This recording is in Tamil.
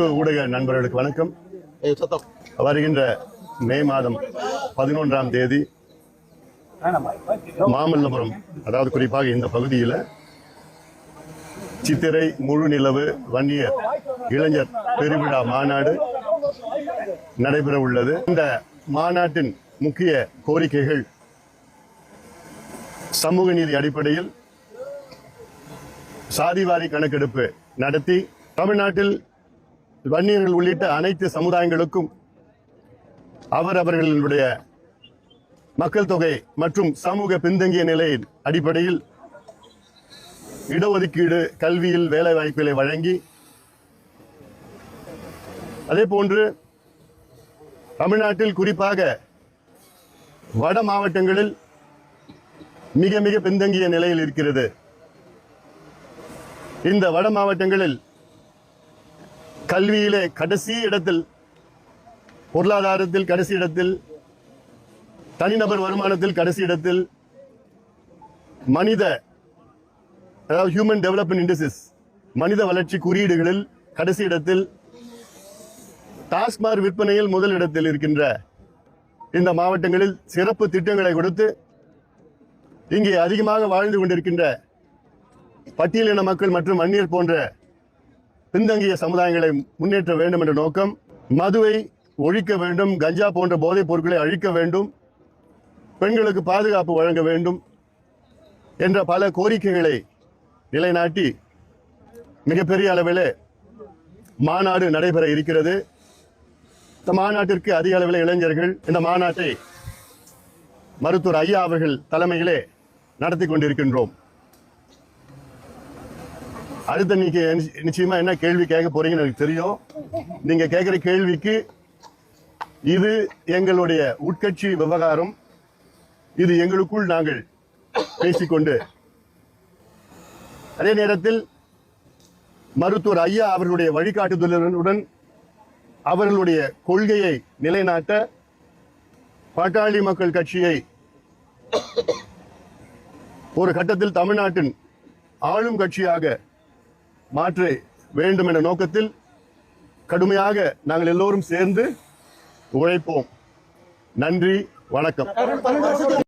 அன்பு ஊடக நண்பர்களுக்கு வணக்கம். வருகின்ற மே மாதம் 11ஆம் தேதி மாமல்லபுரம், அதாவது குறிப்பாக இந்த பகுதியில் சித்திரை முழு நிலவு வன்னியர் இளைஞர் பெருவிழா மாநாடு நடைபெற உள்ளது. இந்த மாநாட்டின் முக்கிய கோரிக்கைகள் சமூக நீதி அடிப்படையில் சாதிவாரி கணக்கெடுப்பு நடத்தி தமிழ்நாட்டில் வன்னியர்கள் உள்ளிட்ட அனைத்து சமுதாயங்களுக்கும் அவரவர்களுடைய மக்கள் தொகை மற்றும் சமூக பின்தங்கிய நிலையின் அடிப்படையில் இடஒதுக்கீடு, கல்வியில் வேலை வாய்ப்புகளை வழங்கி, அதே போன்று தமிழ்நாட்டில் குறிப்பாக வட மாவட்டங்களில் மிக மிக பின்தங்கிய நிலையில் இருக்கிறது. இந்த வட மாவட்டங்களில் கல்வியிலே கடைசி இடத்தில், பொருளாதாரத்தில் கடைசி இடத்தில், தனிநபர் வருமானத்தில் கடைசி இடத்தில், மனித அதாவது ஹியூமன் டெவலப்மெண்ட் இண்டெக்ஸ் மனித வளர்ச்சி குறியீடுகளில் கடைசி இடத்தில், டாஸ்மாக் விற்பனையில் முதல் இடத்தில் இருக்கின்ற இந்த மாவட்டங்களில் சிறப்பு திட்டங்களை கொடுத்து இங்கே அதிகமாக வாழ்ந்து கொண்டிருக்கின்ற பட்டியலின மக்கள் மற்றும் வன்னியர் போன்ற பின்தங்கிய சமுதாயங்களை முன்னேற்ற வேண்டும் என்ற நோக்கம், மதுவை ஒழிக்க வேண்டும், கஞ்சா போன்ற போதைப் பொருட்களை அழிக்க வேண்டும், பெண்களுக்கு பாதுகாப்பு வழங்க வேண்டும் என்ற பல கோரிக்கைகளை நிலைநாட்டி மிகப்பெரிய அளவில் மாநாடு நடைபெற இருக்கிறது. இந்த மாநாட்டிற்கு அதிக அளவில் இளைஞர்கள் இந்த மாநாட்டை மருத்துவர் ஐயா அவர்கள் தலைமையிலே நடத்தி கொண்டிருக்கின்றோம். அடுத்த நீங்க நிச்சயமா என்ன கேள்வி கேட்க போறீங்கன்னு எனக்கு தெரியும். நீங்க கேட்கிற கேள்விக்கு இது எங்களுடைய உட்கட்சி விவகாரம். இது எங்களுக்குள் நாங்கள் பேசிக்கொண்டு, அதே நேரத்தில் மருத்துவர் ஐயா அவர்களுடைய வழிகாட்டுதலுடன் அவர்களுடைய கொள்கையை நிலைநாட்ட பாட்டாளி மக்கள் கட்சியை ஒரு கட்டத்தில் தமிழ்நாட்டின் ஆளும் கட்சியாக மாற்ற வேண்டும் என்ற நோக்கத்தில் கடுமையாக நாங்கள் எல்லோரும் சேர்ந்து உழைப்போம். நன்றி, வணக்கம்.